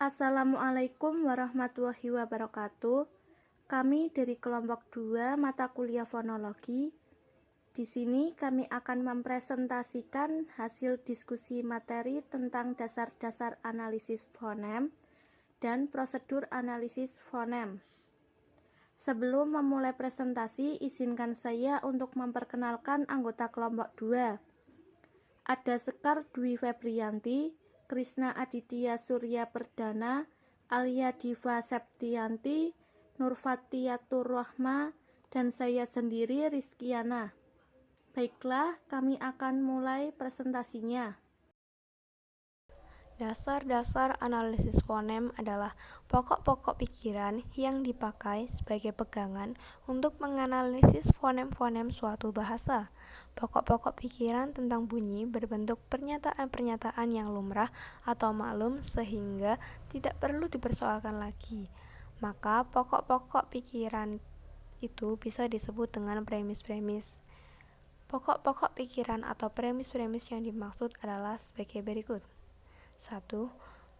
Assalamualaikum warahmatullahi wabarakatuh. Kami dari kelompok 2 mata kuliah fonologi. Di sini kami akan mempresentasikan hasil diskusi materi tentang dasar-dasar analisis fonem dan prosedur analisis fonem. Sebelum memulai presentasi, izinkan saya untuk memperkenalkan anggota kelompok 2. Ada Sekar Dwi Febrianti, Krisna Aditya Surya Perdana, Alia Diva Septianti, Nurfatiatur Rahma, dan saya sendiri Rizkiana. Baiklah, kami akan mulai presentasinya. Dasar-dasar analisis fonem adalah pokok-pokok pikiran yang dipakai sebagai pegangan untuk menganalisis fonem-fonem suatu bahasa. Pokok-pokok pikiran tentang bunyi berbentuk pernyataan-pernyataan yang lumrah atau maklum sehingga tidak perlu dipersoalkan lagi. Maka pokok-pokok pikiran itu bisa disebut dengan premis-premis. Pokok-pokok pikiran atau premis-premis yang dimaksud adalah sebagai berikut. 1.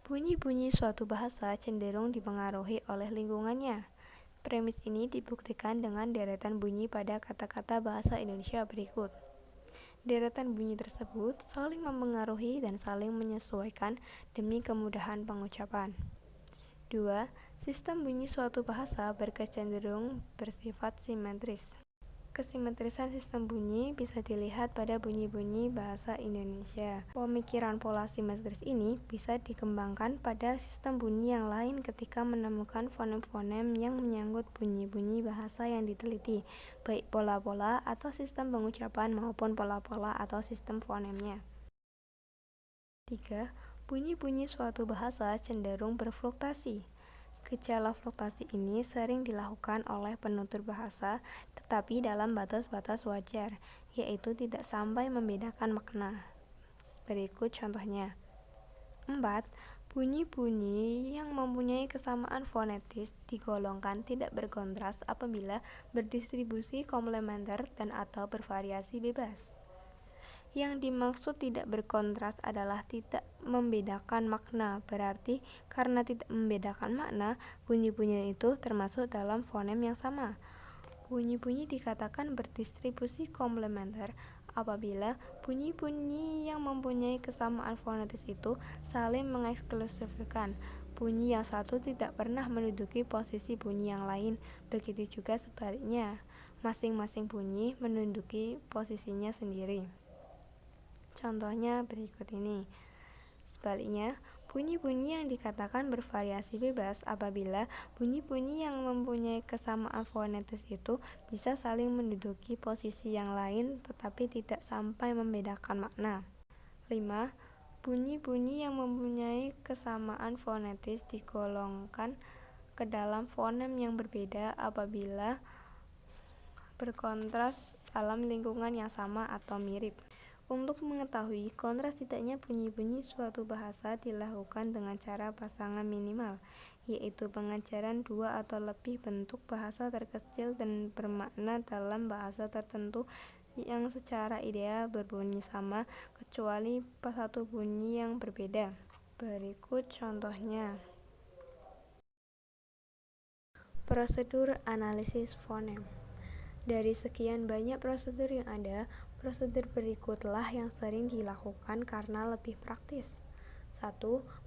Bunyi-bunyi suatu bahasa cenderung dipengaruhi oleh lingkungannya. Premis ini dibuktikan dengan deretan bunyi pada kata-kata bahasa Indonesia berikut. Deretan bunyi tersebut saling mempengaruhi dan saling menyesuaikan demi kemudahan pengucapan. 2. Sistem bunyi suatu bahasa berkecenderung bersifat simetris. Kesimetrisan sistem bunyi bisa dilihat pada bunyi-bunyi bahasa Indonesia. Pemikiran pola simetris ini bisa dikembangkan pada sistem bunyi yang lain ketika menemukan fonem-fonem yang menyangkut bunyi-bunyi bahasa yang diteliti, baik pola-pola atau sistem pengucapan maupun pola-pola atau sistem fonemnya. 3. Bunyi-bunyi suatu bahasa cenderung berfluktuasi. Gejala fluktuasi ini sering dilakukan oleh penutur bahasa, tetapi dalam batas-batas wajar, yaitu tidak sampai membedakan makna. Berikut contohnya. 4. Bunyi-bunyi yang mempunyai kesamaan fonetis digolongkan tidak berkontras apabila berdistribusi komplementer dan atau bervariasi bebas. Yang dimaksud tidak berkontras adalah tidak membedakan makna, berarti karena tidak membedakan makna, bunyi-bunyi itu termasuk dalam fonem yang sama. Bunyi-bunyi dikatakan berdistribusi komplementer apabila bunyi-bunyi yang mempunyai kesamaan fonetis itu saling mengeksklusifkan. Bunyi yang satu tidak pernah menduduki posisi bunyi yang lain, begitu juga sebaliknya. Masing-masing bunyi menduduki posisinya sendiri. Contohnya berikut ini. Sebaliknya, bunyi-bunyi yang dikatakan bervariasi bebas apabila bunyi-bunyi yang mempunyai kesamaan fonetis itu bisa saling menduduki posisi yang lain tetapi tidak sampai membedakan makna. 5. Bunyi-bunyi yang mempunyai kesamaan fonetis digolongkan ke dalam fonem yang berbeda apabila berkontras dalam lingkungan yang sama atau mirip. Untuk mengetahui kontras tidaknya bunyi-bunyi suatu bahasa dilakukan dengan cara pasangan minimal, yaitu pengajaran dua atau lebih bentuk bahasa terkecil dan bermakna dalam bahasa tertentu yang secara ideal berbunyi sama, kecuali satu bunyi yang berbeda. Berikut contohnya. Prosedur analisis fonem. Dari sekian banyak prosedur yang ada, prosedur berikutlah yang sering dilakukan karena lebih praktis. 1.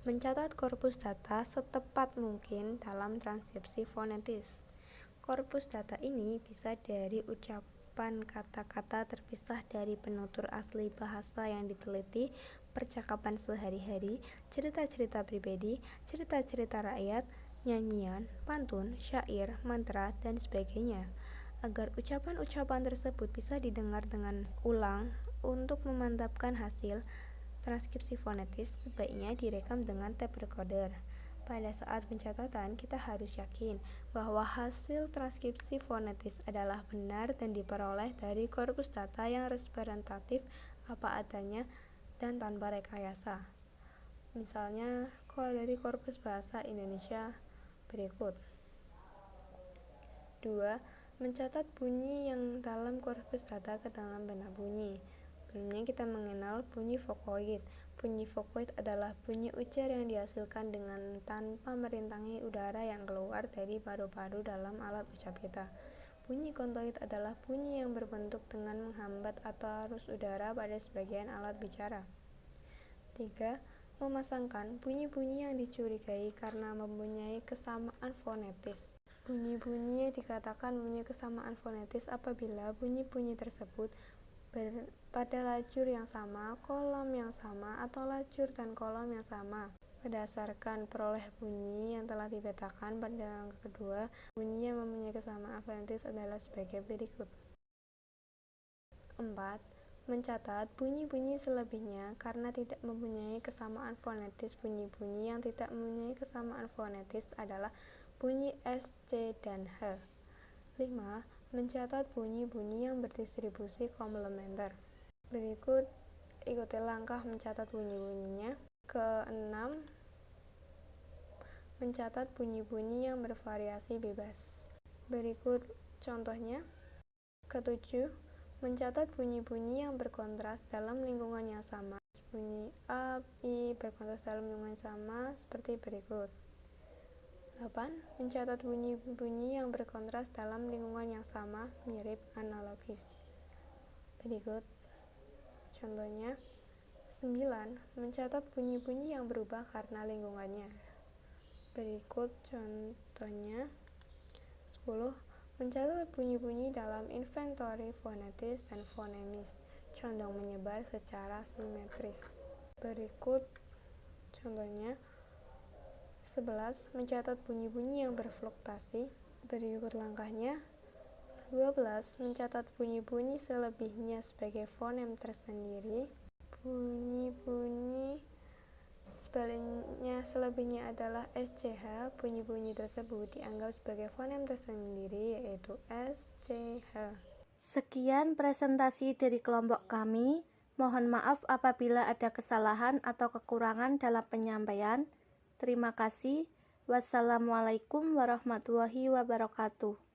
Mencatat korpus data setepat mungkin dalam transkripsi fonetis. Korpus data ini bisa dari ucapan kata-kata terpisah dari penutur asli bahasa yang diteliti, percakapan sehari-hari, cerita-cerita pribadi, cerita-cerita rakyat, nyanyian, pantun, syair, mantra, dan sebagainya. Agar ucapan-ucapan tersebut bisa didengar dengan ulang untuk memantapkan hasil transkripsi fonetis, sebaiknya direkam dengan tape recorder. Pada saat pencatatan, kita harus yakin bahwa hasil transkripsi fonetis adalah benar dan diperoleh dari korpus data yang representatif apa adanya dan tanpa rekayasa. Misalnya, kalau dari korpus bahasa Indonesia berikut. 2. Mencatat bunyi yang dalam korpus data ke dalam benda bunyi. Sebelumnya kita mengenal bunyi vokoid. Bunyi vokoid adalah bunyi ujar yang dihasilkan dengan tanpa merintangi udara yang keluar dari paru-paru dalam alat ucap kita. Bunyi kontoid adalah bunyi yang berbentuk dengan menghambat atau arus udara pada sebagian alat bicara. 3. Memasangkan bunyi-bunyi yang dicurigai karena mempunyai kesamaan fonetis. Bunyi-bunyi dikatakan mempunyai kesamaan fonetis apabila bunyi-bunyi tersebut pada lajur yang sama, kolom yang sama, atau lajur dan kolom yang sama. Berdasarkan peroleh bunyi yang telah dipetakan pada langkah kedua, bunyi yang mempunyai kesamaan fonetis adalah sebagai berikut. 4. Mencatat bunyi-bunyi selebihnya karena tidak mempunyai kesamaan fonetis. Bunyi-bunyi yang tidak mempunyai kesamaan fonetis adalah bunyi S, C, dan H. 5. Mencatat bunyi-bunyi yang berdistribusi komplementer. Berikut ikuti langkah mencatat bunyi-bunyinya. Ke-6. Mencatat bunyi-bunyi yang bervariasi bebas. Berikut contohnya. Ke-7. Mencatat bunyi-bunyi yang berkontras dalam lingkungan yang sama. Bunyi A, I berkontras dalam lingkungan yang sama seperti berikut. 8. Mencatat bunyi-bunyi yang berkontras dalam lingkungan yang sama, mirip, analogis. Berikut contohnya. 9. Mencatat bunyi-bunyi yang berubah karena lingkungannya. Berikut contohnya. 10. Mencatat bunyi-bunyi dalam inventory fonetis dan fonemis, condong menyebar secara simetris. Berikut contohnya. 11. Mencatat bunyi-bunyi yang berfluktasi. Berikut langkahnya. 12. Mencatat bunyi-bunyi selebihnya sebagai fonem tersendiri. Bunyi-bunyi sebaliknya selebihnya adalah SCH. Bunyi-bunyi tersebut dianggap sebagai fonem tersendiri, yaitu SCH. Sekian presentasi dari kelompok kami. Mohon maaf apabila ada kesalahan atau kekurangan dalam penyampaian. Terima kasih. Wassalamualaikum warahmatullahi wabarakatuh.